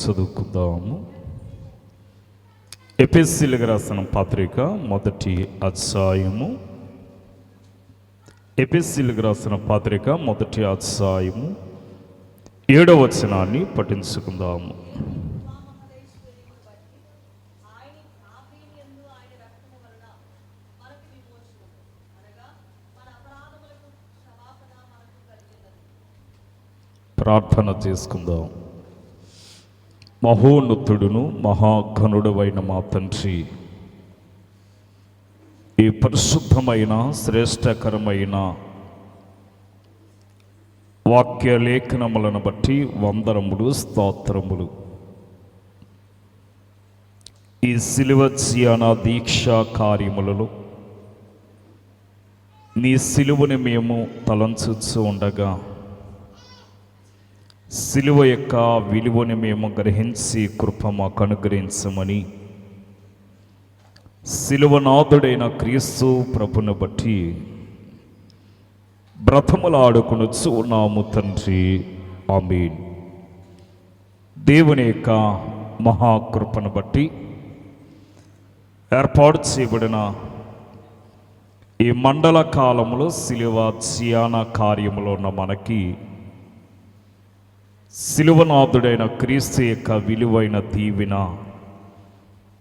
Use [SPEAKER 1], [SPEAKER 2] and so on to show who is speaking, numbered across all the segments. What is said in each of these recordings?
[SPEAKER 1] చదువుకుందాము. ఎఫెసీయులకు రాసిన పత్రిక మొదటి అధ్యాయము. ఎఫెసీయులకు రాసిన పత్రిక మొదటి అధ్యాయము 7వ వచనాన్ని పఠించుకుందాము. ప్రార్థన చేసుకుందాం. మహోన్నతుడును మహాఘనుడవైన మా తండ్రి, ఈ పరిశుద్ధమైన శ్రేష్టకరమైన వాక్య లేఖనములను బట్టి వందనములు, స్తోత్రములు. ఈ సిలువ ధ్యాన దీక్షా కార్యములలో నీ సిలువని మేము తలంచుచూ ఉండగా సిలువ యొక్క విలువని మేము గ్రహించి కృప మాకు అనుగ్రహించమని సిలువనాథుడైన క్రీస్తు ప్రభుని బట్టి బ్రతములాడుకొనుచు ఉన్నాము తండ్రి. ఆమేన్. దేవుని యొక్క మహాకృపను బట్టి ఏర్పాటు చేయబడిన ఈ మండల కాలంలో సిలువ ధ్యాన కార్యములో ఉన్న మనకి సిలువనాథుడైన క్రీస్తు యొక్క విలువైన దీవెన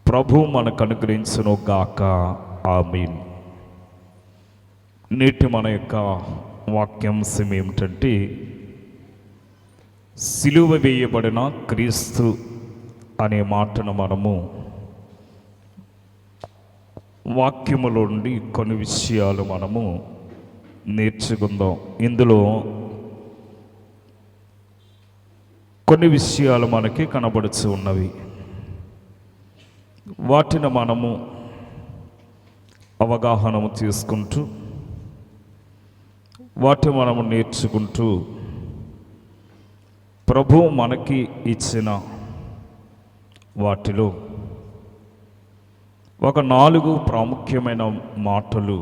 [SPEAKER 1] ప్రభు మనకు అనుగ్రహించును గాక. ఆమేన్. నేటి మన యొక్క వాక్యాంశం ఏమిటంటే, సిలువ వేయబడిన క్రీస్తు అనే మాటను మనము వాక్యములో నుండి కొన్ని విషయాలు మనము నేర్చుకుందాం. ఇందులో కొన్ని విషయాలు మనకి కనబడుతూ ఉన్నవి. వాటిని మనము అవగాహన చేసుకుంటూ వాటిని మనము నేర్చుకుంటూ ప్రభువు మనకి ఇచ్చిన వాటిలో ఒక 4 ప్రాముఖ్యమైన మాటలు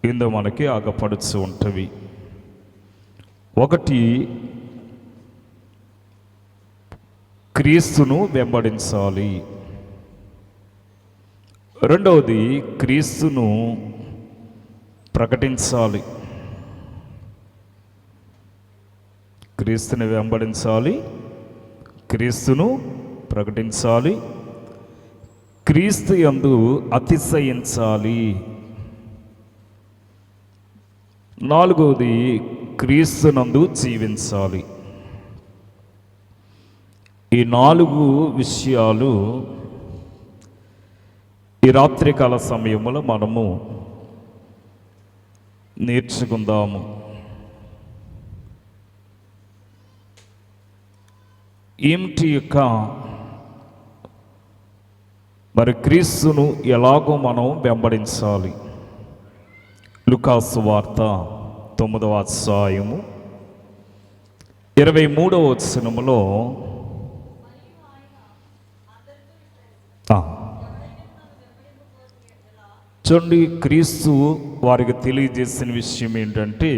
[SPEAKER 1] ఇందులో మనకి అగపడుతూ ఉంటవి. ఒకటి, క్రీస్తును వెంబడించాలి. రెండవది, క్రీస్తును ప్రకటించాలి. క్రీస్తుని వెంబడించాలి, క్రీస్తును ప్రకటించాలి, క్రీస్తు యందు అతిశయించాలి. నాలుగవది, క్రీస్తునందు జీవించాలి. ఈ 4 విషయాలు ఈ రాత్రికాల సమయంలో మనము నేర్చుకుందాము. ఏమిటి యొక్క మరి క్రీస్తును ఎలాగో మనం వెంబడించాలి? లూకాసు వార్త 9వ అధ్యాయము 23వ వచనములో చూడండి, క్రీస్తు వారికి తెలియజేసిన విషయం ఏంటంటే,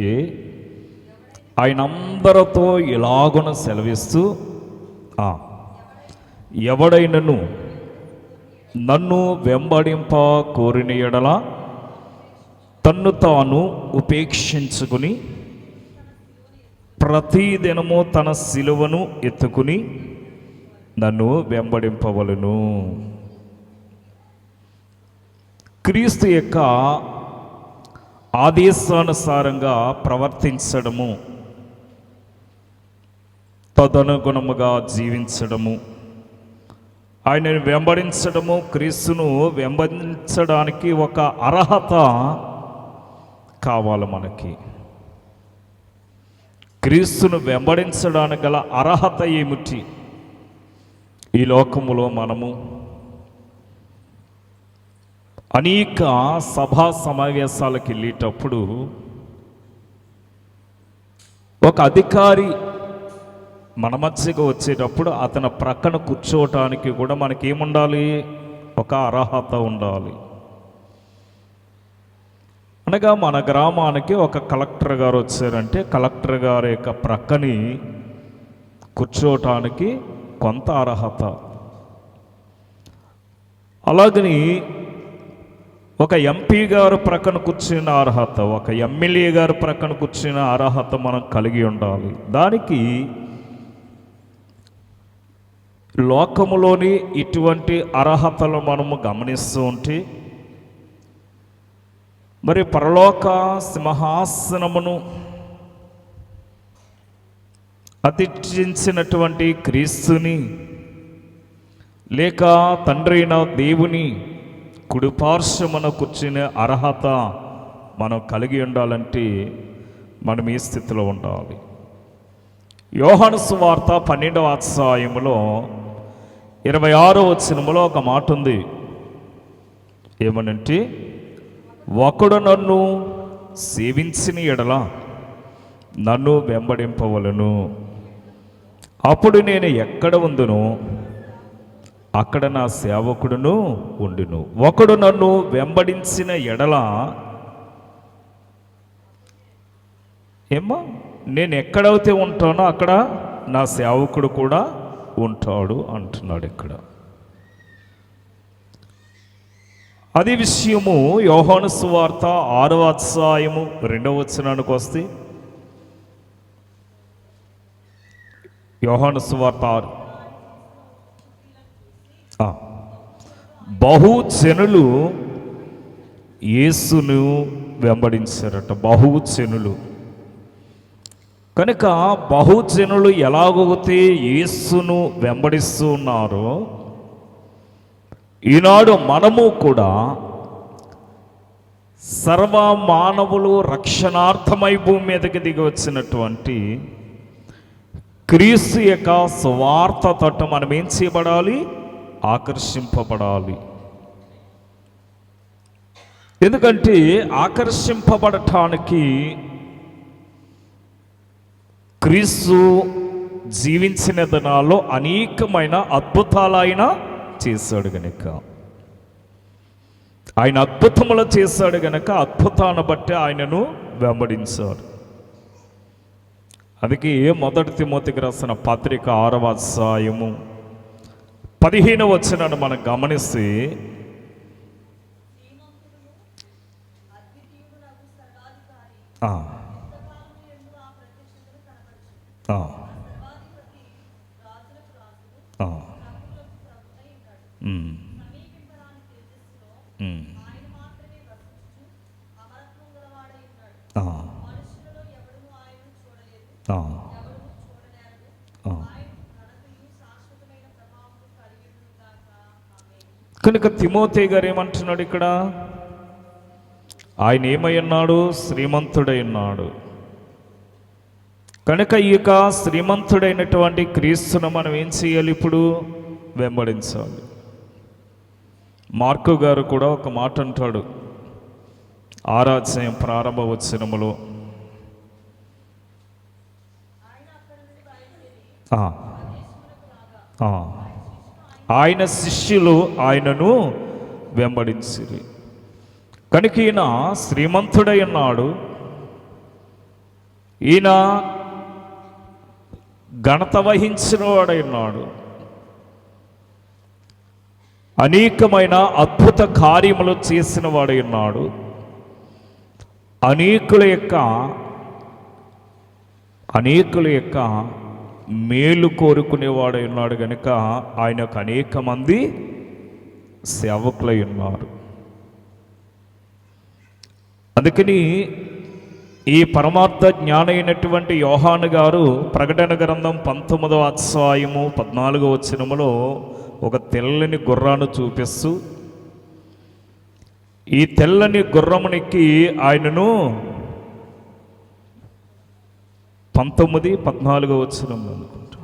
[SPEAKER 1] ఆయన అందరితో ఎలాగున సెలవిస్తూ, ఎవడైనను నన్ను వెంబడింప కోరిన ఎడల తన్ను తాను ఉపేక్షించుకుని ప్రతిదినము తన సిలువను ఎత్తుకుని నన్ను వెంబడింపవలను. క్రీస్తు యొక్క ఆదేశానుసారంగా ప్రవర్తించడము, తదనుగుణముగా జీవించడము, ఆయనను వెంబడించడము, క్రీస్తును వెంబడించడానికి ఒక అర్హత కావాలి మనకి. క్రీస్తును వెంబడించడానికి గల అర్హత ఏమిటి? ఈ లోకములో మనము అనేక సభా సమావేశాలకు వెళ్ళేటప్పుడు ఒక అధికారి మన మధ్యకు వచ్చేటప్పుడు అతని ప్రక్కన కూర్చోవటానికి కూడా మనకేముండాలి? ఒక అర్హత ఉండాలి. అనగా మన గ్రామానికి ఒక కలెక్టర్ గారు వచ్చారంటే కలెక్టర్ గారి యొక్క ప్రక్కని కూర్చోవటానికి కొంత అర్హత. అలాగని ఒక ఎంపీ గారు ప్రక్కన కూర్చున్న అర్హత, ఒక ఎమ్మెల్యే గారు ప్రక్కన కూర్చున్న అర్హత మనం కలిగి ఉండాలి. దానికి లోకములోని ఇటువంటి అర్హతలు మనము గమనిస్తూ ఉంటే, మరి పరలోక సింహాసనమును అతిథించినటువంటి క్రీస్తుని, లేక తండ్రి అయిన దేవుని కుడిపార్శ్వమున కూర్చునే అర్హత మనం కలిగి ఉండాలంటే మనం ఈ స్థితిలో ఉండాలి. యోహాను సువార్త 12వ అధ్యాయములో 26వ వచనములో ఒక మాట ఉంది. ఏమనంటే, ఒకడు నన్ను సేవించిన ఎడల నన్ను వెంబడింపవలను, అప్పుడు నేను ఎక్కడ ఉందును అక్కడ నా సేవకుడును ఉండును. ఒకడు నన్ను వెంబడించిన ఎడల నేను ఎక్కడైతే ఉంటానో అక్కడ నా సేవకుడు కూడా ఉంటాడు అంటున్నాడు ఇక్కడ. అదే విషయము యోహాను సువార్త 6వ అధ్యాయము 2వ వచనానికి వస్తే, యోహాను సువార్త 6, బహుజనులు యేసును వెంబడించారట. బహుజనులు కనుక బహుజనులు ఎలాగైతే యేసును వెంబడిస్తూ ఉన్నారో, ఈనాడు మనము కూడా సర్వ మానవులు రక్షణార్థమై భూమి మీదకి దిగి వచ్చినటువంటి క్రీస్తు యొక్క సువార్త తట్టు మనం ఏం చేయబడాలి? ఆకర్షింపబడాలి. ఎందుకంటే ఆకర్షింపబడటానికి క్రీస్తు జీవించిన దినాల్లో అనేకమైన అద్భుతాలు ఆయన చేశాడు గనుక, ఆయన అద్భుతములు చేశాడు గనుక అద్భుతాన్ని బట్టి ఆయనను వెంబడించారు. అందుకే మొదటి తిమోతికి రాసిన పత్రిక 6వ అధ్యాయము 15వ వచనాన్ని మనం గమనిస్తే, కనుక తిమోతి గారు ఏమంటున్నాడు ఇక్కడ? ఆయన ఏమై ఉన్నాడు? శ్రీమంతుడై ఉన్నాడు. కనుక ఈ యొక్క శ్రీమంతుడైనటువంటి క్రీస్తును మనం ఏం చేయాలి? ఇప్పుడు వెంబడించాలి. మార్కు గారు కూడా ఒక మాట అంటాడు 6వ అధ్యాయం ప్రారంభ వచనములో, ఆయన శిష్యులు ఆయనను వెంబడించిరి. కనుక ఈయన శ్రీమంతుడై ఉన్నాడు, ఈయన ఘనత వహించిన వాడై ఉన్నాడు, అనేకమైన అద్భుత కార్యములు చేసిన వాడై ఉన్నాడు, అనేకుల యొక్క మేలు కోరుకునేవాడై ఉన్నాడు. కనుక ఆయనకు అనేక మంది సేవకులై ఉన్నారు. అందుకని ఈ పరమార్థ జ్ఞానైనటువంటి యోహాను గారు ప్రకటన గ్రంథం 19వ అధ్యాయము 14వ వచనములో ఒక తెల్లని గుర్రాన్ని చూపిస్తూ, ఈ తెల్లని గుర్రమునికి ఆయనను 19-14వ వచనంలో అనుకుంటా,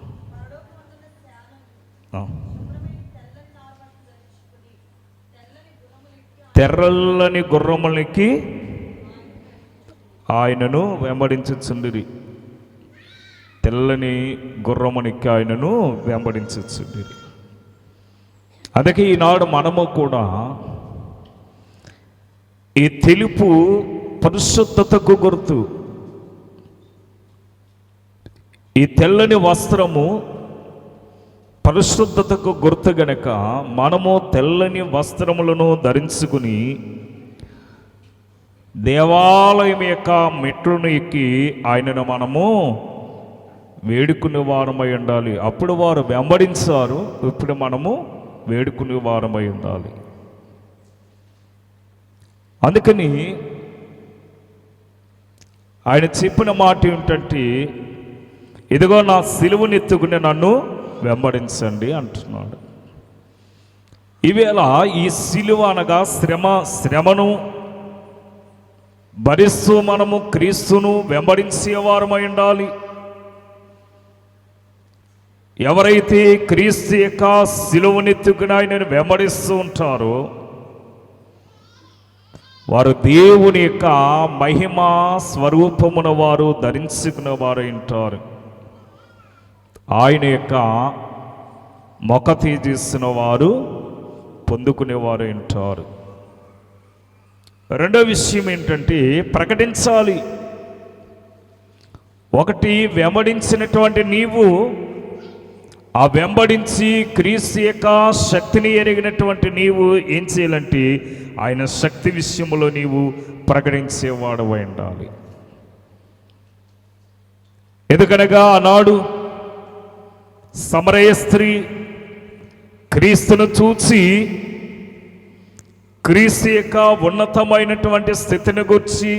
[SPEAKER 1] తెల్లని గుర్రములకి ఆయనను వెంబడించుచుండిరి. తెల్లని గుర్రమునికి ఆయనను వెంబడించుచుండిరి. అందుకే ఈనాడు మనము కూడా ఈ తెలుపు పరిశుద్ధతకు గుర్తు, ఈ తెల్లని వస్త్రము పరిశుద్ధతకు గుర్తు గనక మనము తెల్లని వస్త్రములను ధరించుకుని దేవాలయం యొక్క మెట్లను ఎక్కి ఆయనను మనము వేడుకునే వారమై ఉండాలి. అప్పుడు వారు వెంబడించారు, ఇప్పుడు మనము వేడుకునే వారమై ఉండాలి. అందుకని ఆయన చెప్పిన మాట ఏమిటంటే, ఇదిగో నా సిలువను ఎత్తుకుని నన్ను వెంబడించండి అంటున్నాడు. ఈవేళ ఈ సిలువ అనగా శ్రమను భరిస్తూ మనము క్రీస్తును వెంబడించేవారమై ఉండాలి. ఎవరైతే క్రీస్తు యొక్క సిలువనెత్తుకుని ఆయనను వెంబడిస్తూ ఉంటారో వారు దేవుని యొక్క మహిమ స్వరూపమున వారు ధరించుకున్న వారు ఉంటారు. ఆయన యొక్క ముఖ తేజస్సును వారు పొందుకునేవారు ఉంటారు. రెండో విషయం ఏంటంటే ప్రకటించాలి. ఒకటి, వెంబడించినటువంటి నీవు ఆ వెంబడించి క్రీస్తు యొక్క శక్తిని ఎరిగినటువంటి నీవు ఏం చేయాలంటే ఆయన శక్తి విషయంలో నీవు ప్రకటించేవాడవై ఉండాలి. ఎందుకనగా ఆనాడు సమరయ స్త్రీ క్రీస్తును చూచి క్రీస్తు యొక్క ఉన్నతమైనటువంటి స్థితిని గూర్చి,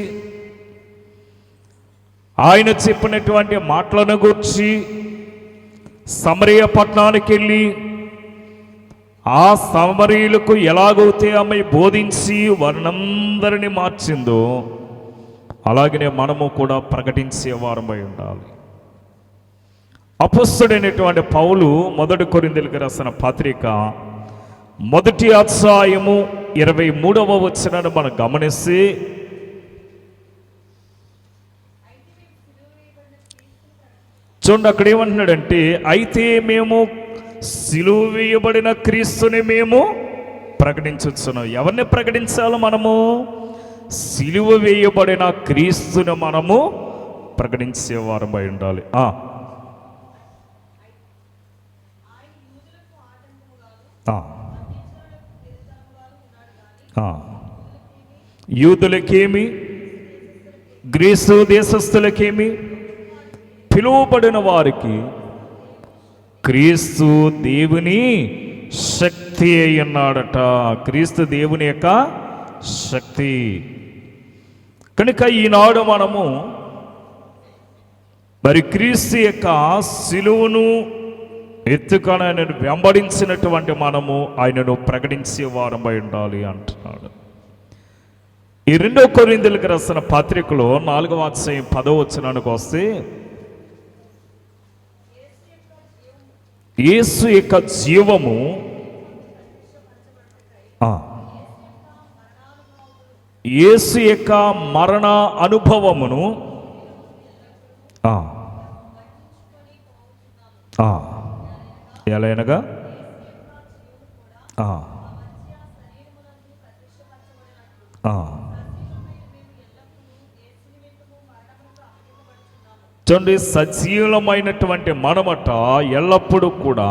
[SPEAKER 1] ఆయన చెప్పినటువంటి మాటలను గూర్చి సమరయ పట్టణానికి వెళ్ళి ఆ సమరయులకు ఎలాగైతే ఆమె బోధించి వారినందరినీ మార్చిందో అలాగనే మనము కూడా ప్రకటించేవారమై ఉండాలి. అపొస్తలుడైనటువంటి పౌలు 1 కొరింథీయులకు రాసిన పత్రిక 1వ అధ్యాయము 23వ వచనాన్ని మనం గమనిస్తే, చూడండి అక్కడ ఏమంటున్నాడంటే, అయితే మేము సిలువ వేయబడిన క్రీస్తుని మేము ప్రకటించుచున్నాం. ఎవరిని ప్రకటించాలో మనము? సిలువ వేయబడిన క్రీస్తుని మనము ప్రకటించేవారమై ఉండాలి. యూదులకేమి గ్రీసు దేశస్థులకేమి పిలువబడిన వారికి క్రీస్తు దేవుని శక్తి అయి ఉన్నాడట. క్రీస్తు దేవుని యొక్క శక్తి కనుక ఈనాడు మనము మరి క్రీస్తు యొక్క సిలువను ఎత్తుకొని ఆయనను వెంబడించినటువంటి మనము ఆయనను ప్రకటించే వారమై ఉండాలి అంటున్నాడు. ఈ 2 కొరింథీయులకు రాసిన పత్రికలో 4వ అధ్యాయం 10వ వచనానికి వస్తే, యేసు యొక్క జీవము యేసు యొక్క మరణ అనుభవమును ఎలాగనగా చూడండి, సజీవమైనటువంటి మనమట ఎల్లప్పుడూ కూడా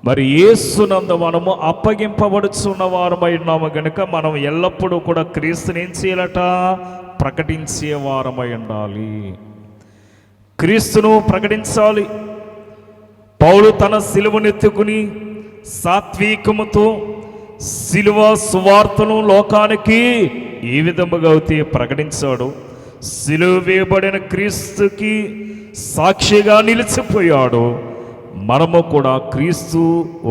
[SPEAKER 1] మరి యేసునందు మనము అప్పగింపబడుచున్న వారమై ఉన్నాము కనుక మనం ఎల్లప్పుడూ కూడా క్రీస్తుని ఏం చేయాలట? ప్రకటించే వారమై ఉండాలి. క్రీస్తును ప్రకటించాలి. పౌలు తన సిలువనెత్తుకుని సాత్వికముతో సిలువ సువార్తను లోకానికి ఏ విధముగా అయితే ప్రకటించాడు, సిలువ వేయబడిన క్రీస్తుకి సాక్షిగా నిలిచిపోయాడు. మనము కూడా క్రీస్తు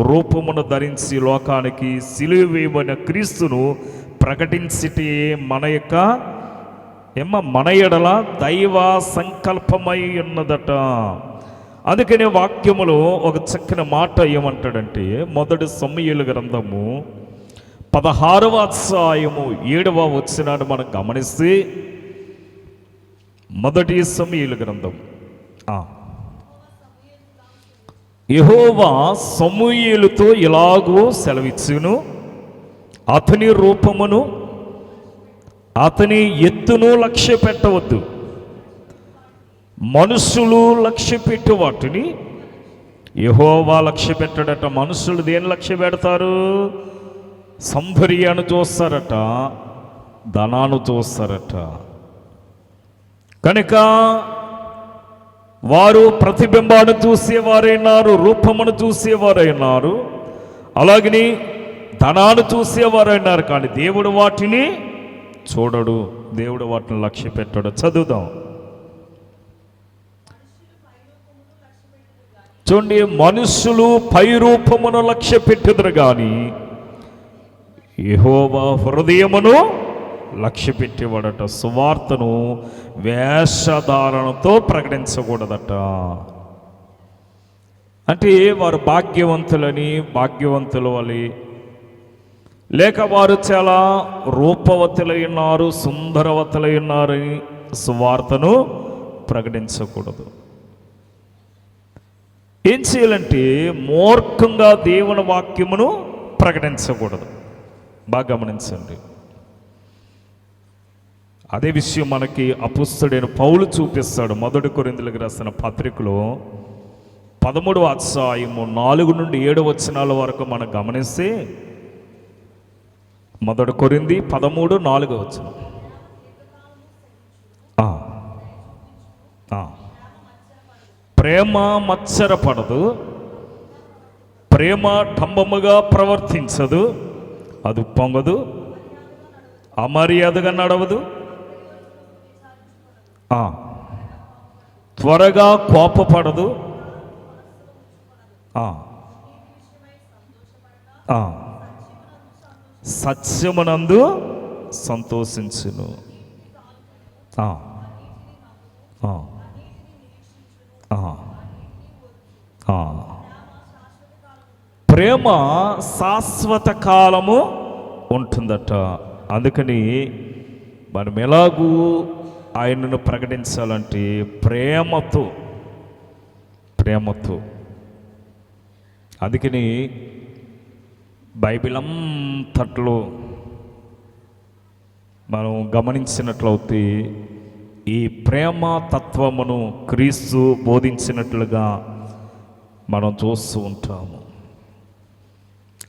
[SPEAKER 1] రూపమును ధరించి లోకానికి సిలువ వేయబడిన క్రీస్తును ప్రకటించితే మన ఎడల దైవ సంకల్పమై ఉన్నదట. అందుకనే వాక్యములో ఒక చక్కని మాట ఏమంటాడంటే, 1 సమూయేలు గ్రంథము 16వ అధ్యాయము 7వ వచనాన్ని మనం గమనిస్తే, 1 సమూయేలు గ్రంథం, యెహోవా సమూయేలుతో ఇలాగూ సెలవిచ్చును, అతని రూపమును అతని ఎత్తును లక్ష్య పెట్టవద్దు, మనుషులు లక్ష్య పెట్టు వాటిని యెహోవా లక్ష్య పెట్టడట. మనుషులు దేని లక్ష్య పెడతారు? సంభర్యాన్ని చూస్తారట, ధనాన్ని చూస్తారట. కనుక వారు ప్రతిబింబాన్ని చూసేవారైనారు, రూపమును చూసేవారైనారు, అలాగని ధనాన్ని చూసేవారైనారు. కానీ దేవుడు వాటిని చూడడు, దేవుడు వాటిని లక్ష్య పెట్టాడు. చదువుదాం. చూడండి, మనుషులు పై రూపమును లక్ష్య పెట్టుదురు కానీ యెహోవా హృదయమును లక్ష్య పెట్టేవాడట. సువార్తను వేషధారణతో ప్రకటించకూడదట. అంటే వారు భాగ్యవంతులని, భాగ్యవంతుల వలె, లేక వారు చాలా రూపవతులై ఉన్నారు, సుందరవతులై ఉన్నారని సువార్తను ప్రకటించకూడదు. ఏం చేయాలంటే మూర్ఖంగా దేవుని వాక్యమును ప్రకటించకూడదు. బాగా గమనించండి. అదే విషయం మనకి అపుస్తలుడైన పౌలు చూపిస్తాడు. 1 కొరింథీయులకు రాసిన పత్రికలో 13వ అధ్యాయము 4 నుండి 7 వచనాల వరకు మనం గమనిస్తే, 1 కొరింథీ 13:4 వచనం. ప్రేమ మత్సరపడదు, ప్రేమ డంబముగా ప్రవర్తించదు, అది పొంగదు, అమర్యాదగా నడవదు, త్వరగా కోపపడదు, సత్యమునందు సంతోషించును, ప్రేమ శాశ్వత కాలము ఉంటుందట. అందుకని మనం ఎలాగూ ఆయనను ప్రకటించాలంటే ప్రేమతో. అందుకని బైబిల్ అంతట్లో మనం గమనించినట్లయితే ఈ ప్రేమ తత్వమును క్రీస్తు బోధించినట్లుగా మనం చూస్తూ ఉంటాము.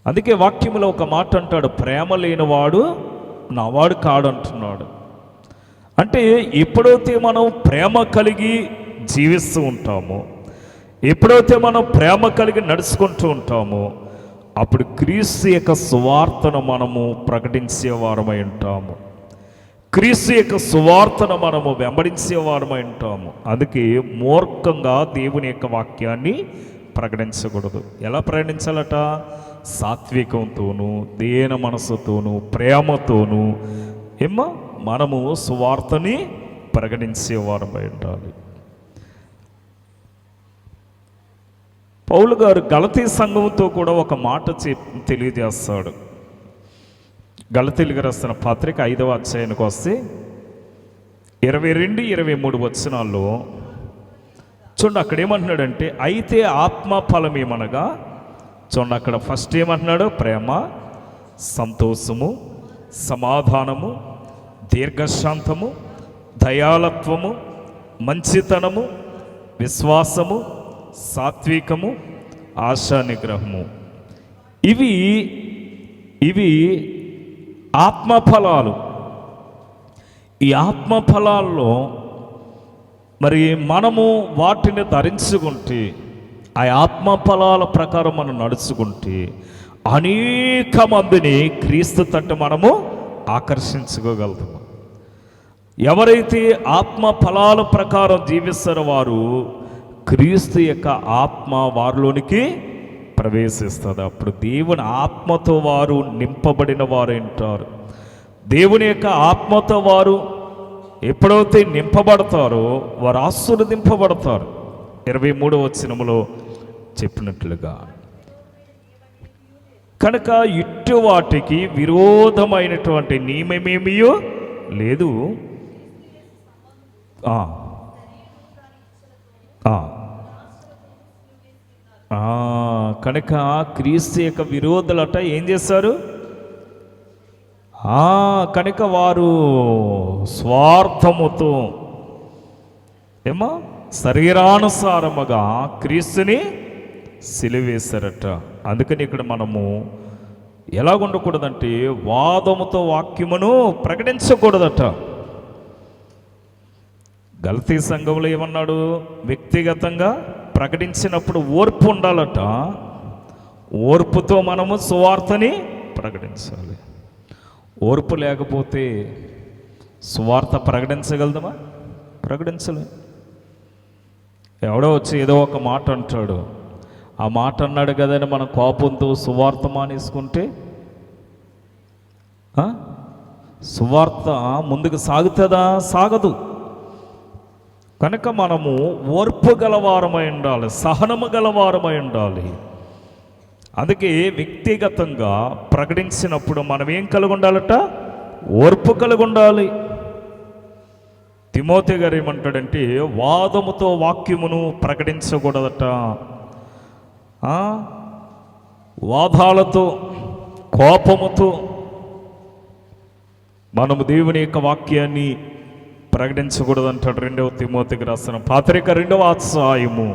[SPEAKER 1] అందుకే వాక్యములో ఒక మాట అంటాడు, ప్రేమ లేనివాడు నావాడు కాడు అంటున్నాడు. అంటే ఎప్పుడైతే మనం ప్రేమ కలిగి జీవిస్తూ ఉంటామో, ఎప్పుడైతే మనం ప్రేమ కలిగి నడుచుకుంటూ ఉంటామో, అప్పుడు క్రీస్తు యొక్క సువార్తను మనము ప్రకటించే వారమై ఉంటాము. క్రీస్తు యొక్క సువార్తను మనము వెంబడించే వారమై ఉంటాము. అందుకే మూర్ఖంగా దేవుని యొక్క వాక్యాన్ని ప్రకటించకూడదు. ఎలా ప్రకటించాలట? సాత్వికంతోనూ, దీన మనసుతోనూ, ప్రేమతోనూ మనము సువార్తని ప్రకటించేవారమై ఉండాలి. పౌలు గారు గలతీ సంఘంతో కూడా ఒక మాట తెలియజేస్తాడు. గలతీయులకు రాసిన పత్రిక 5వ అధ్యాయానికి వస్తే 22-23 వచనాల్లో చూడండి, అక్కడ ఏమంటున్నాడంటే, అయితే ఆత్మ ఫలం ఏమనగా, చూడండి అక్కడ ఫస్ట్ ఏమంటున్నాడు? ప్రేమ, సంతోషము, సమాధానము, దీర్ఘశాంతము, దయాళత్వము, మంచితనము, విశ్వాసము, సాత్వికము, ఆశా నిగ్రహము. ఇవి ఆత్మఫలాలు. ఈ ఆత్మఫలాల్లో మరి మనము వాటిని ధరించుకుంటే, ఆ ఆత్మఫలాల ప్రకారం మనం నడుచుకుంటే అనేక మందిని క్రీస్తు తట్టు మనము ఆకర్షించుకోగలుగుతాము. ఎవరైతే ఆత్మ ఫలాల ప్రకారం జీవిస్తారో వారు క్రీస్తు యొక్క ఆత్మ వారిలోనికి ప్రవేశిస్తుంది. అప్పుడు దేవుని ఆత్మతో వారు నింపబడిన వారు అంటారు. దేవుని యొక్క ఆత్మతో వారు ఎప్పుడైతే నింపబడతారో వారు ఆశీర్వదింపబడతారు. 23వ వచనములో చెప్పినట్లుగా, కనుక ఇటు వాటికి విరోధమైనటువంటి నియమమేమియో లేదు. కనుక క్రీస్తు యొక్క విరోధులట ఏం చేస్తారు? కనుక వారు స్వార్థముతో శరీరానుసారముగా క్రీస్తుని సిలువేశారట. అందుకని ఇక్కడ మనము ఎలాగ ఉండకూడదంటే వాదముతో వాక్యమును ప్రకటించకూడదట. గలతీ సంఘంలో ఏమన్నాడు? వ్యక్తిగతంగా ప్రకటించినప్పుడు ఓర్పు ఉండాలట. ఓర్పుతో మనము సువార్తని ప్రకటించాలి. ఓర్పు లేకపోతే సువార్త ప్రకటించగలదమా? ప్రకటించలేం. ఎవడో వచ్చి ఏదో ఒక మాట అంటాడు, ఆ మాట అన్నాడు కదని మన కోపంతో సువార్త మానేసుకుంటే సువార్త ముందుకు సాగుతుందా? సాగదు. కనుక మనము ఓర్పు గలవారమై ఉండాలి, సహనము గలవారమై ఉండాలి. అందుకే వ్యక్తిగతంగా ప్రకటించినప్పుడు మనం ఏం కలిగి ఉండాలట? ఓర్పు కలిగి ఉండాలి. తిమోతి గారు ఏమంటాడంటే వాదముతో వాక్యమును ప్రకటించకూడదట. వాదాలతో, కోపముతో మనము దేవుని యొక్క వాక్యాన్ని ప్రకటించకూడదు అంటాడు. 2వ తిమోతికి రాసిన పత్రిక 2వ అధ్యాయము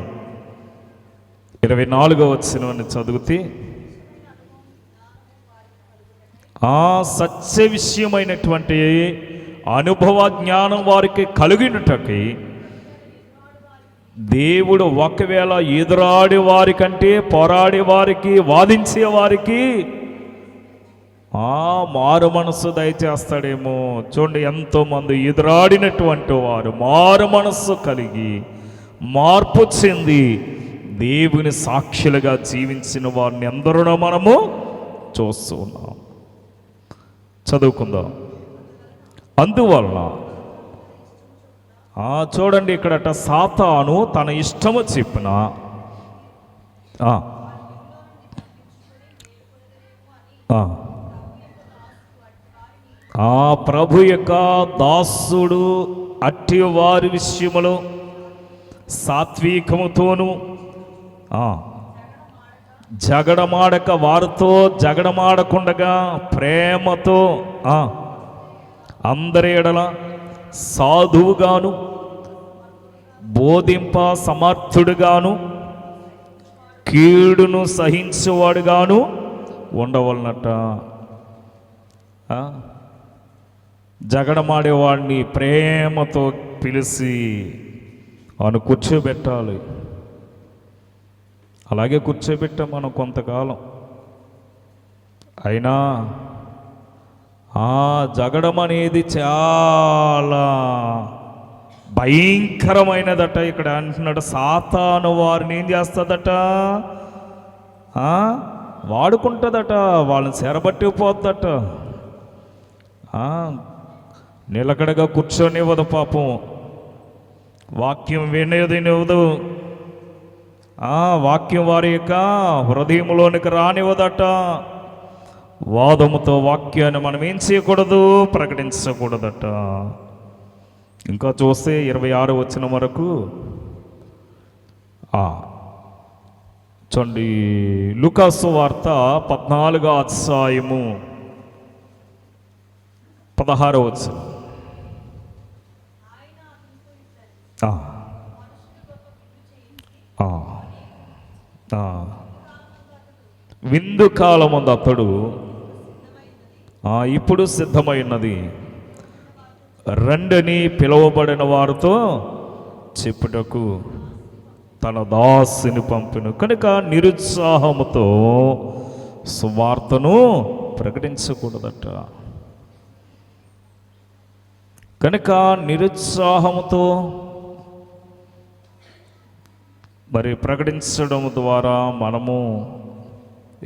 [SPEAKER 1] 24వ వచనాన్ని చదివితే, సత్య విషయమైనటువంటి అనుభవ జ్ఞానం వారికి కలిగినటకి దేవుడు ఒకవేళ ఎదురాడే వారికంటే పోరాడే వారికి, వాదించే వారికి మారు మనస్సు దయచేస్తాడేమో. చూడండి, ఎంతోమంది ఎదురాడినటువంటి వారు మారు మనస్సు కలిగి మార్పు చెంది దేవుని సాక్షులుగా జీవించిన వారిని ఎందరో మనము చూస్తూ ఉన్నాం. చదువుకుందాం. అందువలన చూడండి, ఇక్కడట సాతాను తన ఇష్టము చెప్పిన ప్రభు యొక్క దాసుడు అట్టి వారి విషయములో సాత్వికముతోను జగడమాడక, వారితో జగడమాడకుండగా ప్రేమతో అందరి ఎడల సాధువుగాను బోధింప సమర్థుడుగాను కీడును సహించేవాడుగాను ఉండవలనట. జగడమాడేవాడిని ప్రేమతో పిలిచి కూర్చోబెట్టాలి. అలాగే కూర్చోబెట్టాం మనం కొంతకాలం. అయినా జగడం అనేది చాలా భయంకరమైనదట. ఇక్కడ అంటున్నాడు, సాతాను వారిని ఏం చేస్తుందట? వాడుకుంటుందట, వాళ్ళని చెరబట్టిపోద్దట. నిలకడగా కూర్చొనివ్వదు పాపం, వాక్యం వినేదినివ్వదు, వాక్యం వారి యొక్క హృదయంలోనికి రానివ్వదట. వాదముతో వాక్యాన్ని మనం ఏం చేయకూడదు? ప్రకటించకూడదట. ఇంకా చూస్తే 26 వచనం వరకు చూడండి. లూకాసు వార్త 14వ అధ్యాయము 16వ వచనం. విందు కాలమందు అతడు ఇప్పుడు సిద్ధమైనది రండని పిలువబడిన వారితో చెప్పుటకు తన దాసుని పంపెను. కనుక నిరుత్సాహముతో సువార్తను ప్రకటించకూడదట. కనుక నిరుత్సాహముతో మరి ప్రకటించడం ద్వారా మనము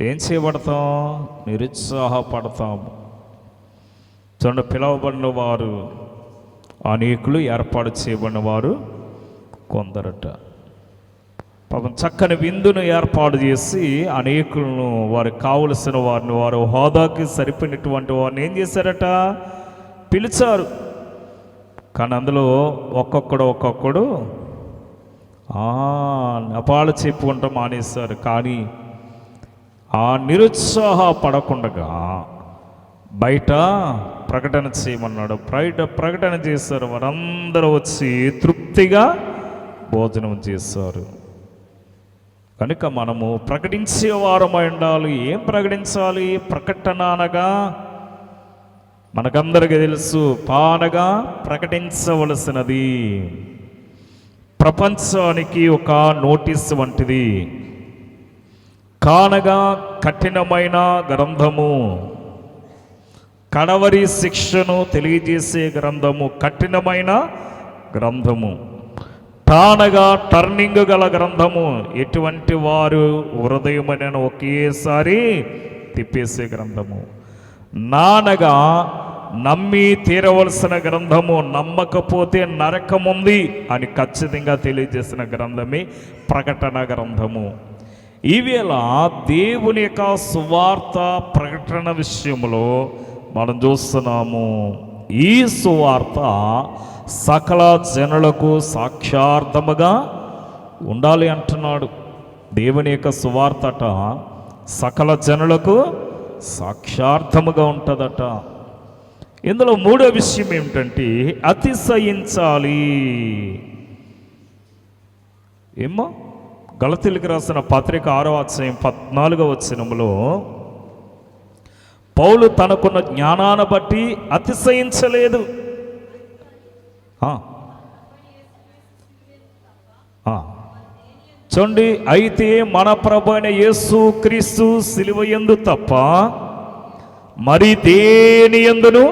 [SPEAKER 1] ఏం చేయబడతాం? నిరుత్సాహపడతాము. చూడండి, పిలవబడిన వారు అనేకులు, ఏర్పాటు చేయబడిన వారు కొందరట. పాపం చక్కని విందును ఏర్పాటు చేసి అనేకులను, వారికి కావలసిన వారిని, వారు హోదాకి సరిపోయినటువంటి వారిని ఏం చేశారట? పిలిచారు. కానీ అందులో ఒక్కొక్కడు నపాలు చెప్పుకుంటూ మానేశారు. కానీ నిరుత్సాహపడకుండా బయట ప్రకటన చేయమన్నాడు. బయట ప్రకటన చేశారు. వారందరూ వచ్చి తృప్తిగా భోజనం చేశారు. కనుక మనము ప్రకటించే వారమై ఉండాలి. ఏం ప్రకటించాలి? ప్రకటన అనగా మనకందరికీ తెలుసు, పానగా ప్రకటించవలసినది, ప్రపంచానికి ఒక నోటీస్ వంటిది. కానగా కఠినమైన గ్రంథము, కడవరి శిక్షను తెలియజేసే గ్రంథము, కఠినమైన గ్రంథము. తానగా టర్నింగ్ గల గ్రంథము, ఎటువంటి వారు హృదయమైన ఒకేసారి తిప్పేసే గ్రంథము. నానగా నమ్మి తీరవలసిన గ్రంథము, నమ్మకపోతే నరకముంది అని ఖచ్చితంగా తెలియజేసిన గ్రంథమే ప్రకటన గ్రంథము. ఈవేళ దేవుని యొక్క సువార్త ప్రకటన విషయంలో మనం చూస్తున్నాము. ఈ సువార్త సకల జనులకు సాక్షార్థముగా ఉండాలి అంటున్నాడు. దేవుని యొక్క సువార్తట సకల జనులకు సాక్షార్థముగా ఉంటుందట. ఇందులో మూడో విషయం ఏమిటంటే అతిశయించాలి. ఏమో గలతీయులకు రాసిన పత్రిక 6వ అధ్యాయం 14వ వచనములో పౌలు తనకున్న జ్ఞానాన్ని బట్టి అతిశయించలేదు. చూడండి, అయితే మన ప్రభు అయిన యేసు క్రీస్తు సిలువ యందు తప్ప మరి దేని యందును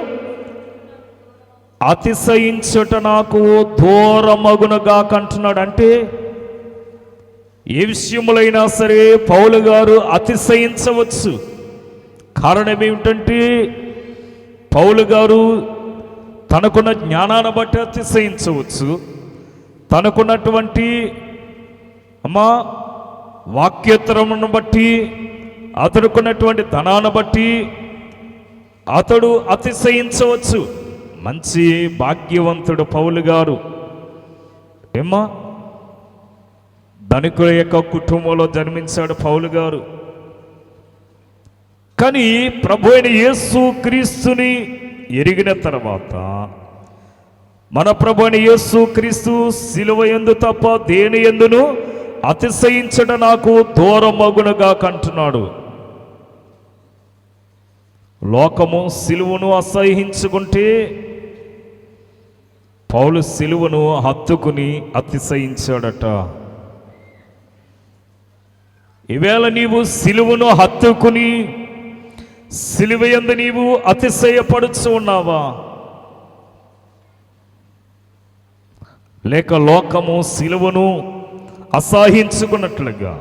[SPEAKER 1] అతిశయించుట నాకు దూరమగునుగా కంటున్నాడు. అంటే ఏ విషయములైనా సరే పౌలు గారు అతిశయించవచ్చు. కారణం ఏమిటంటే పౌలు గారు తనకున్న జ్ఞానాన్ని బట్టి అతిశయించవచ్చు, తనకున్నటువంటి వాక్యోత్తరమును బట్టి, అతడుకున్నటువంటి ధనాన్ని బట్టి అతడు అతిశయించవచ్చు. మంచి భాగ్యవంతుడు పౌలు గారు. ధనికుల యొక్క కుటుంబంలో జన్మించాడు పౌలు గారు. కానీ ప్రభు అయిన యేసు క్రీస్తుని ఎరిగిన తర్వాత, మన ప్రభు అయిన యేసు క్రీస్తు సిలువ యందు తప్ప దేని యందును అతిశయించట నాకు దూరమగునుగా కంటున్నాడు. లోకము సిలువను అసహించుకుంటే పౌలు సిలువను హత్తుకుని అతిశయించాడట. ఈవేళ నీవు సిలువను హత్తుకుని సిలువ యందు నీవు అతిశయపడుచు ఉన్నావా? లేక లోకము సిలువను అసహించుకున్నట్లుగా,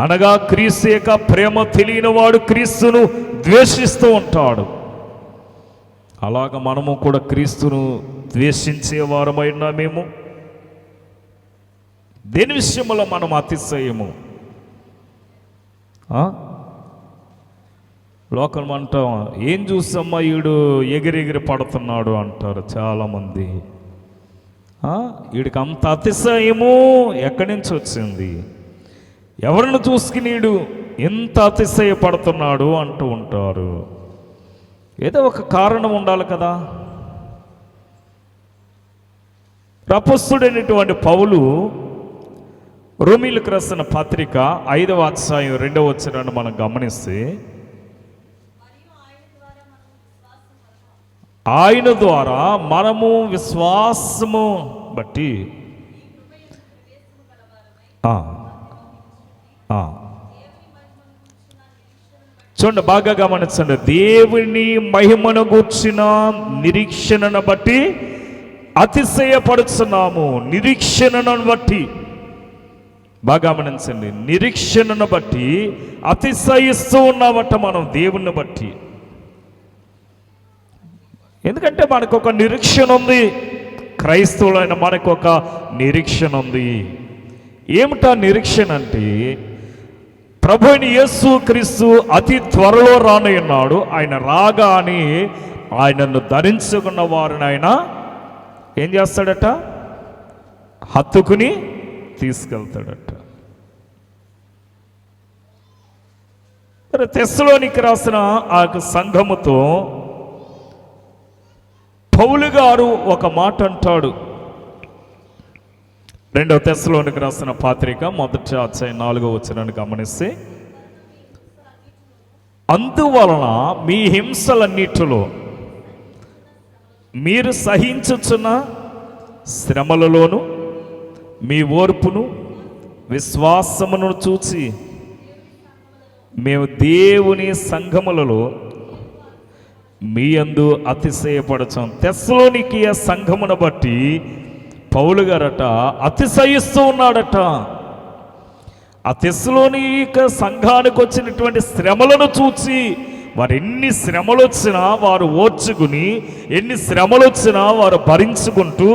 [SPEAKER 1] అనగా క్రీస్తు యొక్క ప్రేమ తెలియని వాడు క్రీస్తును ద్వేషిస్తూ ఉంటాడు. అలాగ మనము కూడా క్రీస్తును ద్వేషించేవారమైనా మేము దేని విషయంలో మనం అతిశయము? లోకం అంటాం, ఏం చూసమ్మా ఈడు ఎగిరెగిరి పడుతున్నాడు అంటారు చాలామంది. వీడికి అంత అతిశయము ఎక్కడి నుంచి వచ్చింది? ఎవరిని చూసుకుని వీడు ఎంత అతిశయపడుతున్నాడు అంటూ ఉంటారు. ఏదో ఒక కారణం ఉండాలి కదా. అపొస్తలుడైనటువంటి పౌలు రోమీయులకు రాసిన పత్రిక 5వ అధ్యాయం 2వ వచనాన్ని మనం గమనిస్తే, ఆయన ద్వారా మనము విశ్వాసము బట్టి చూడండి, బాగా గమనించండి. దేవుని మహిమను గూర్చిన నిరీక్షణను బట్టి అతిశయపడుతున్నాము. నిరీక్షణను బట్టి బాగా గమనించండి, నిరీక్షణను బట్టి అతిశయిస్తూ ఉన్నామట మనం దేవుణ్ణి బట్టి. ఎందుకంటే మనకు ఒక నిరీక్షణ ఉంది, క్రైస్తవులైన మనకు ఒక నిరీక్షణ ఉంది. ఏమిటా నిరీక్షణ అంటే, ప్రభు అయిన యేసు క్రీస్తు అతి త్వరలో రానున్నాడు. ఆయన రాగానే ఆయనను ధరించుకున్న వారిని ఆయన ఏం చేస్తాడట? హత్తుకుని తీసుకెళ్తాడట. తెస్సలోనికి రాసిన ఆ సంఘముతో పౌలు గారు ఒక మాట అంటాడు. రెండవ తెస్సలోనికి రాసిన పత్రిక 1:4 గమనిస్తే, అందువలన మీ హింసలన్నిటిలో మీరు సహించుచున్న శ్రమలలోను మీ ఓర్పును విశ్వాసమును చూచి మేము దేవుని సంఘములలో మీ యందు అతిశయపడచాం. తెస్సలోనికీయ సంఘమును బట్టి పౌలు గారట అతిశయిస్తూ ఉన్నాడట. ఆ తెస్సలోనిక సంఘానికి వచ్చినటువంటి శ్రమలను చూసి వారు ఎన్ని శ్రమలు వచ్చినా వారు ఓర్చుకుని, ఎన్ని శ్రమలు వచ్చినా వారు భరించుకుంటూ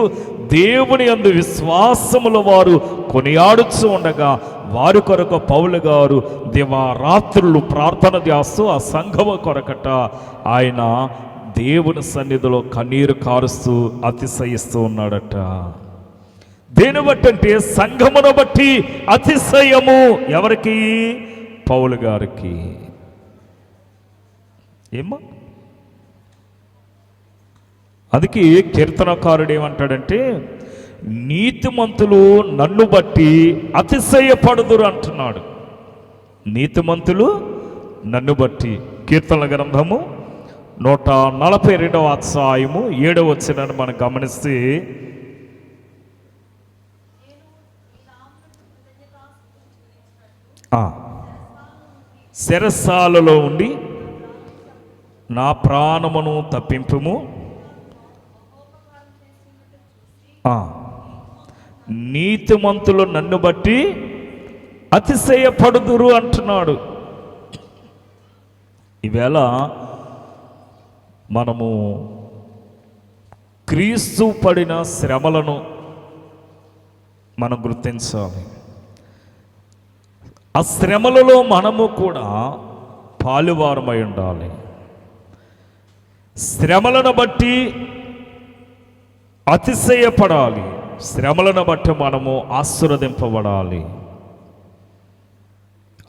[SPEAKER 1] దేవుని యందు విశ్వాసములో వారు కొనియాడుచూ ఉండగా వారి కొరకు పౌలు గారు దివారాత్రులు ప్రార్థన చేస్తూ ఆ సంఘము కొరకట ఆయన దేవుని సన్నిధిలో కన్నీరు కారుస్తూ అతిశయిస్తూ ఉన్నాడట. దేని బట్టి అంటే సంఘమును బట్టి అతిశయము. ఎవరికి? పౌలు గారికి. ఏమ్మా, అందుకే కీర్తనకారుడు ఏమంటాడంటే, నీతిమంతులు నన్ను బట్టి అతిశయపడుదురు అంటున్నాడు. నీతిమంతులు నన్ను బట్టి. కీర్తనల గ్రంథము 142వ అధ్యాయము 7వ వచనాన్ని మనం గమనిస్తే, శిరస్సాలలో ఉండి నా ప్రాణమును తప్పింపుము, నీతిమంతులు నన్ను బట్టి అతిశయపడుదురు అంటున్నాడు. ఈవేళ మనము క్రీస్తు పడిన శ్రమలను మనం గుర్తించాలి. ఆ శ్రమలలో మనము కూడా పాలువారమై ఉండాలి. శ్రమలను బట్టి అతిశయపడాలి. శ్రమలను బట్టి మనము ఆశీర్వదింపబడాలి.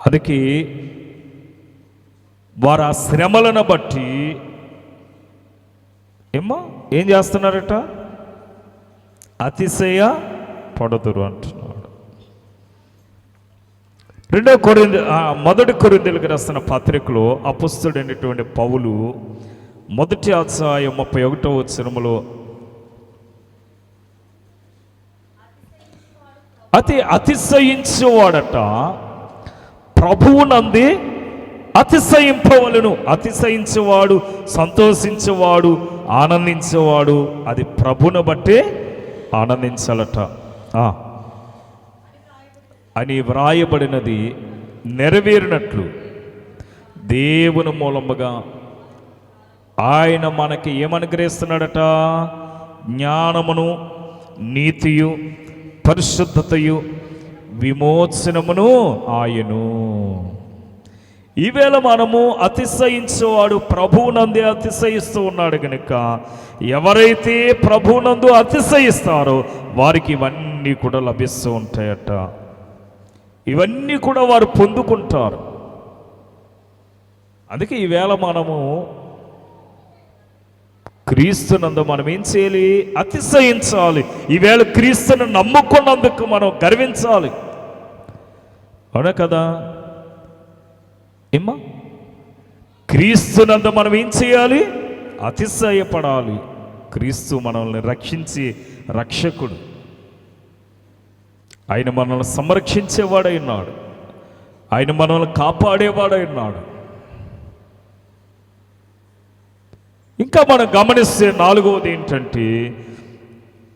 [SPEAKER 1] అందుకే వారు ఆ శ్రమలను బట్టి ఏం చేస్తున్నారట? అతిశయ పడుదురు అంటున్నాడు. మొదటి కొరింథీయులకు రాసిన పత్రికలో అపొస్తలుడైనటువంటి పౌలు 1వ అధ్యాయం 31వ వచనములో అతిశయించువాడట ప్రభువునందే అతిశయింపవలను. అతిశయించేవాడు, సంతోషించేవాడు, ఆనందించేవాడు అది ప్రభువును బట్టే ఆనందించాలట అని వ్రాయబడినది నెరవేరినట్లు దేవుని మూలముగా ఆయన మనకి ఏమనుగ్రహిస్తున్నాడట? జ్ఞానమును, నీతియు, పరిశుద్ధతయు, విమోచనమును ఆయను. ఈవేళ మనము అతిశయించేవాడు ప్రభువునందే అతిశయిస్తూ ఉన్నాడు కనుక ఎవరైతే ప్రభువునందు అతిశయిస్తారో వారికి ఇవన్నీ కూడా లభిస్తూ ఉంటాయట. ఇవన్నీ కూడా వారు పొందుకుంటారు. అందుకే ఈవేళ మనము క్రీస్తునందు మనం ఏం చేయాలి? అతిశయించాలి. ఈవేళ క్రీస్తును నమ్ముకున్నందుకు మనం గర్వించాలి. అవునా కదా? ఏమ్మా, క్రీస్తునందు మనం ఏం చేయాలి? అతిశయపడాలి. క్రీస్తు మనల్ని రక్షించి రక్షకుడు. ఆయన మనల్ని సంరక్షించేవాడై ఉన్నాడు. ఆయన మనల్ని కాపాడేవాడై ఉన్నాడు. ఇంకా మనం గమనిస్తే 4వది ఏంటంటే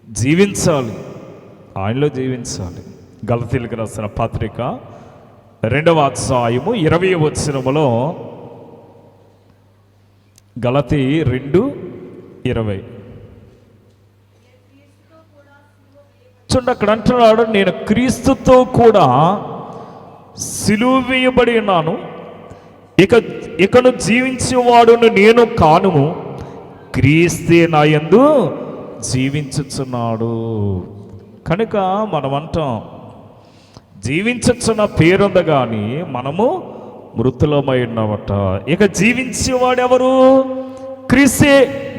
[SPEAKER 1] జీవించాలి. ఆయనలో జీవించాలి. గలతీయులకు రాసిన పత్రిక 2వ అధ్యాయము 20వ వచనములో, గలతీ 2:20 చూడండి, అక్కడ అంటున్నాడు, నేను క్రీస్తుతో కూడా సిలువ వేయబడి ఉన్నాను, ఇకను జీవించేవాడును నేను కాను, క్రీస్తే నా యందు జీవించుచున్నాడు. కనుక మనం అంటాం జీవించుచున్న పేరుంది కానీ మనము మృతులమై ఉన్నామట. ఇక జీవించేవాడు ఎవరు? క్రీస్తే.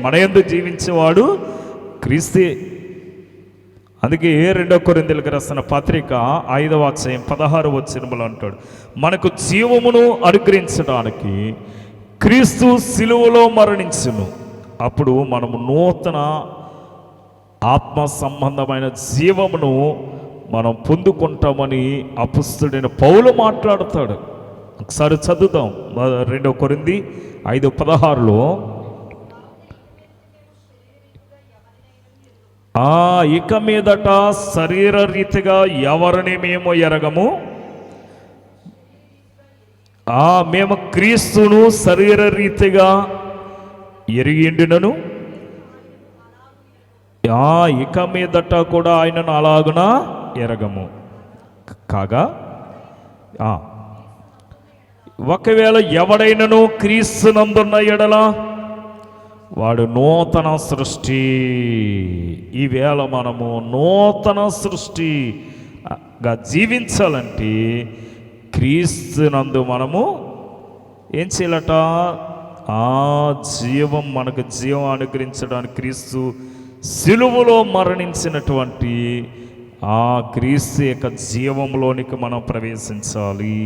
[SPEAKER 1] మన యందు జీవించేవాడు క్రీస్తే. అందుకే 2 కొరింథీయులకు రాసిన పత్రిక 5వ అధ్యాయం 16వ వచనంలో అంటాడు, మనకు జీవమును అనుగ్రహించడానికి క్రీస్తు సిలువలో మరణించును, అప్పుడు మనము నూతన ఆత్మ సంబంధమైన జీవమును మనం పొందుకుంటామని అపుస్తుడైన పౌలు మాట్లాడతాడు. ఒకసారి చదువుదాం. 2 కొరింథీ 5:16లో, ఇక మీదట శరీర రీతిగా ఎవరిని మేము ఎరగము, మేము క్రీస్తును శరీర రీతిగా ఎరిగిండినను ఇక మీదట కూడా ఆయనను అలాగున ఎరగము. కాగా ఒకవేళ ఎవడైనను క్రీస్తునందున్న ఎడల వాడు నూతన సృష్టి. ఈవేళ మనము నూతన సృష్టిగా జీవించాలంటే క్రీస్తునందు మనము ఏం చేయాలట? జీవం, మనకు జీవం అనుగ్రహించడానికి క్రీస్తు సిలువలో మరణించినటువంటి ఆ క్రీస్తు యొక్క జీవంలోనికి మనం ప్రవేశించాలి.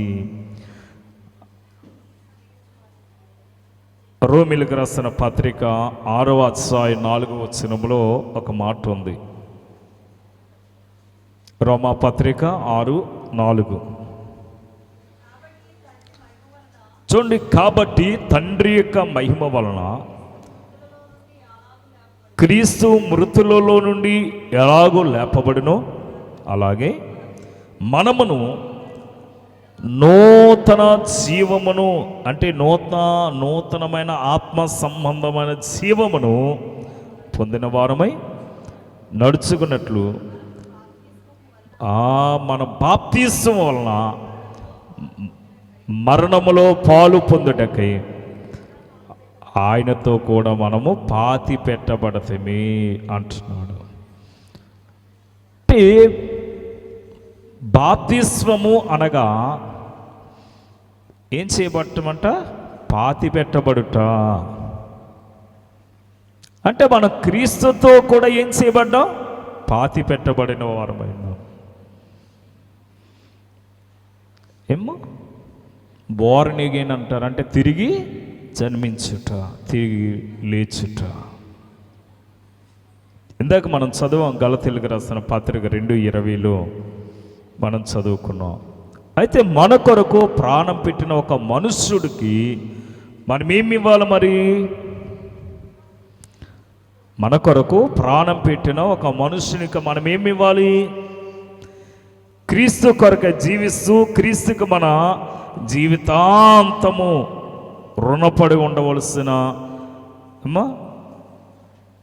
[SPEAKER 1] రోమీయులకు రాసిన పత్రిక 6వ అధ్యాయం 4వ వచనంలో ఒక మాట ఉంది. రోమా పత్రిక 6:4 చూడండి. కాబట్టి తండ్రి యొక్క మహిమ వలన క్రీస్తు మృతులలో నుండి ఎలాగో లేపబడినో అలాగే మనమును నూతన జీవమును, అంటే నూతనమైన ఆత్మ సంబంధమైన జీవమును పొందిన వారమై నడుచుకున్నట్లు మన బాప్తిస్మం వలన మరణములో పాలు పొందుటకై ఆయనతో కూడా మనము పాతి పెట్టబడతామే అంటున్నాడు. అంటే బాప్తిస్మము అనగా ఏం చేయబడటమంట? పాతి పెట్టబడుట. అంటే మనం క్రీస్తుతో కూడా ఏం చేయబడ్డాం? పాతి పెట్టబడిన వారమైనాం. ఏమో బోర్న్ అగైన్ అంటారు, అంటే తిరిగి జన్మించుట, తిరిగి లేచుట. ఇందాక మనం చదువాం గలతీయులకు రాసిన పత్రిక 2:20లో మనం చదువుకున్నాం. అయితే మన కొరకు ప్రాణం పెట్టిన ఒక మనుష్యుడికి మనం ఏమి ఇవ్వాలి? మరి మన కొరకు ప్రాణం పెట్టిన ఒక మనుష్యునికి మనం ఏమి ఇవ్వాలి? క్రీస్తు కొరకు జీవిస్తూ క్రీస్తుకు మన జీవితాంతము రుణపడి ఉండవలసిన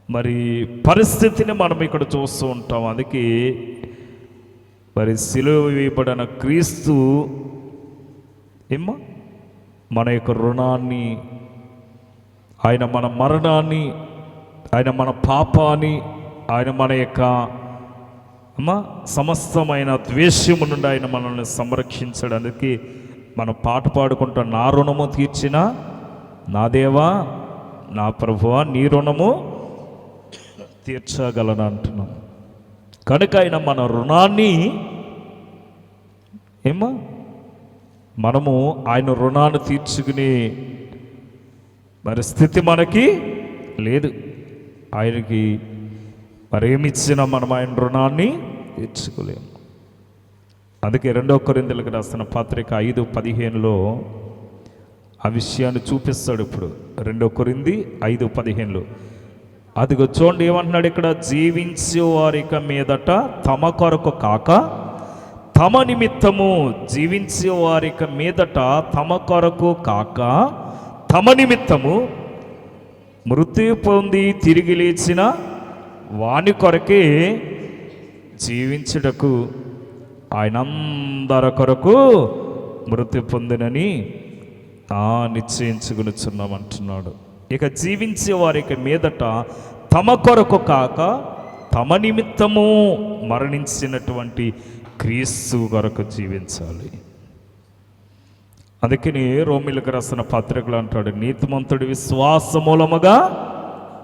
[SPEAKER 1] మరి పరిస్థితిని మనం ఇక్కడ చూస్తూ ఉంటాం. అందుకే మరి సిలువ వేయబడిన క్రీస్తు మన యొక్క రుణాన్ని, ఆయన మన మరణాన్ని, ఆయన మన పాపాన్ని, ఆయన మన యొక్క సమస్తమైన ద్వేషము నుండి ఆయన మనల్ని సంరక్షించడానికి మనం పాట పాడుకుంటాం. నా రుణము తీర్చిన నా దేవా, నా ప్రభువా, నీ రుణము తీర్చగలను అంటున్నాం. కనుక ఆయన మన రుణాన్ని మనము ఆయన రుణాన్ని తీర్చుకునే మరి స్థితి మనకి లేదు. ఆయనకి మరేమిచ్చినా మనం ఆయన రుణాన్ని తీర్చుకోలేము. అందుకే 2 కొరింథీయులకు రాసిన పత్రిక 5:15లో ఆ విషయాన్ని చూపిస్తాడు. ఇప్పుడు 2 కొరింథీ 5:15లో అదిగో చూడండి ఏమంటున్నాడు ఇక్కడ? జీవించే వారిక మీదట తమ కొరకు కాక తమ నిమిత్తము, జీవించే వారిక మీదట తమ కొరకు కాక తమ నిమిత్తము మృతి పొంది తిరిగి లేచిన వాని కొరకే జీవించుటకు ఆయన అందరి కొరకు మృతి పొందినని నిశ్చయించుకునిచున్నామంటున్నాడు. ఇక జీవించే వారికి మీదట తమ కొరకు కాక తమ నిమిత్తము మరణించినటువంటి క్రీస్తు కొరకు జీవించాలి. అందుకని రోమీయులకు రాసిన పత్రికలు అంటాడు, నీతిమంతుడి విశ్వాస మూలముగా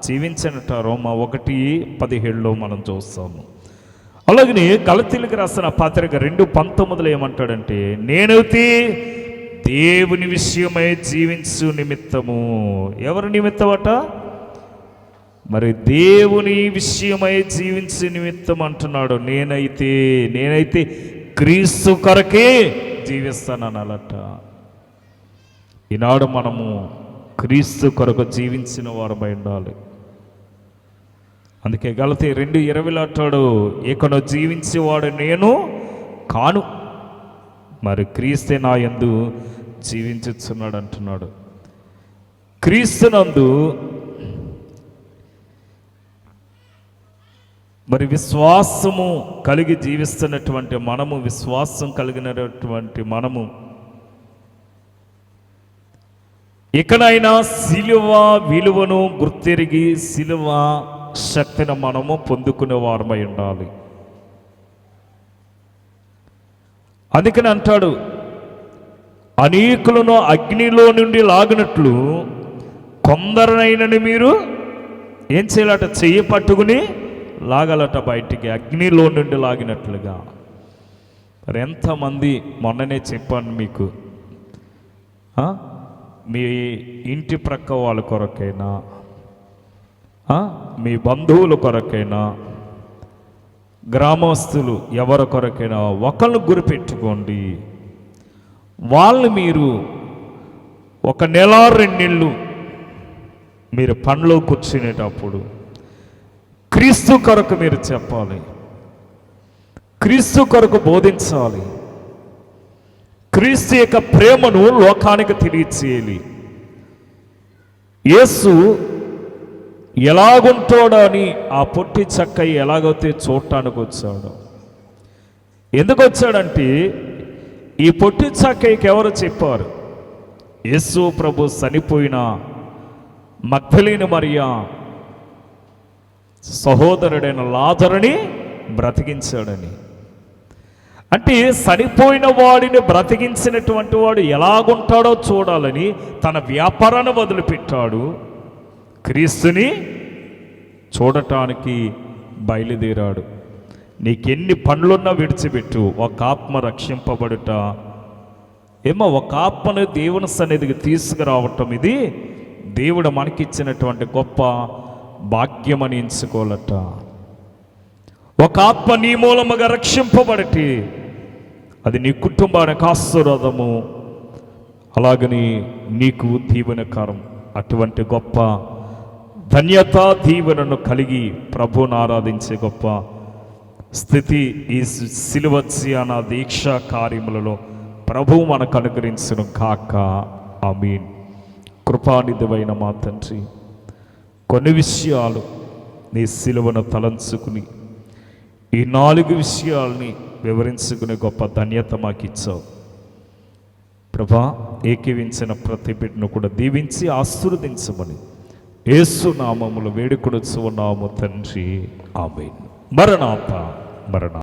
[SPEAKER 1] జీవించనట. రోమా 1:17లో మనం చూస్తాము. అలాగనే గలతీయులకు రాసిన పత్రిక 2:19 ఏమంటాడంటే, నేనైతే దేవుని విషయమై జీవించు నిమిత్తము. ఎవరి నిమిత్తమట? మరి దేవుని విషయమై జీవించే నిమిత్తం అంటున్నాడు. నేనైతే క్రీస్తు కొరకే జీవిస్తానన్నట. ఈనాడు మనము క్రీస్తు కొరకు జీవించిన వారమై ఉండాలి. అందుకే గలతీ 2:20 అంటాడు, ఇకను జీవించేవాడు నేను కాను, మరి క్రీస్తే నా యందు జీవించుచున్నాడు అంటున్నాడు. క్రీస్తునందు మరి విశ్వాసము కలిగి జీవిస్తున్నటువంటి మనము, విశ్వాసం కలిగినటువంటి మనము ఇకనైనా సిలువ విలువను గుర్తెరిగి సిలువ శక్తిని మనము పొందుకునే వారమై ఉండాలి. అందుకని అంటాడు, అనేకులను అగ్నిలో నుండి లాగినట్లు కొందరినైనను మీరు ఏం చేయాలట? చెయ్యి పట్టుకుని లాగాలట బయటికి, అగ్నిలో నుండి లాగినట్లుగా. మరి ఎంతమంది, మొన్ననే చెప్పాను మీకు, మీ ఇంటి ప్రక్క వాళ్ళ కొరకైనా, మీ బంధువుల కొరకైనా, గ్రామస్తులు ఎవరి కొరకైనా ఒకళ్ళు గురిపెట్టుకోండి. వాళ్ళు మీరు 1 నెల 2 నెలలు మీరు పనిలో కూర్చునేటప్పుడు క్రీస్తు కొరకు మీరు చెప్పాలి, క్రీస్తు కొరకు బోధించాలి, క్రీస్తు యొక్క ప్రేమను లోకానికి తెలియచేయాలి. యేసు ఎలాగుంటాడో అని ఆ పొట్టి చక్కయ్య ఎలాగైతే చూడటానికి వచ్చాడు. ఎందుకు వచ్చాడంటే, ఈ పొట్టి చక్కయ్యకి ఎవరు చెప్పారు? యేసు ప్రభు చనిపోయిన మగ్దలేని మరియా సహోదరుడైన లాజరుని బ్రతికించాడని. అంటే చనిపోయిన వాడిని బ్రతికించినటువంటి వాడు ఎలాగుంటాడో చూడాలని తన వ్యాపారాన్ని వదిలిపెట్టాడు, క్రీస్తుని చూడటానికి బయలుదేరాడు. నీకెన్ని పనులున్నా విడిచిపెట్టు, ఒక ఆత్మ రక్షింపబడుట. ఒక ఆత్మను దేవుని సన్నిధికి తీసుకురావటం ఇది దేవుడు మనకిచ్చినటువంటి గొప్ప భాగ్యమని ఎంచుకోలట. ఒక ఆత్మ నీ మూలముగా రక్షింపబడితే అది నీ కుటుంబానికి ఆశీర్వాదము, అలాగని నీకు దీవెనకరం. అటువంటి గొప్ప ధన్యత దీవెనను కలిగి ప్రభువును ఆరాధించే గొప్ప స్థితి ఈ సిలువ ధ్యాన దీక్ష కార్యములలో ప్రభువు మనకు అనుగ్రహించును కాక. ఆమేన్. కృపానిధివైన మా తండ్రి, కొన్ని విషయాలు నీ సిలువను తలంచుకుని ఈ 4 విషయాల్ని వివరించుకునే గొప్ప ధన్యత మాకు ఇచ్చావు ప్రభా. ఏకీవించిన ప్రతి బిడ్డను కూడా దీవించి ఆశీర్వదించమని యేసు నామములో వేడుకొనుచు ఉన్నాము తండ్రి. ఆమేన్. మరణాత.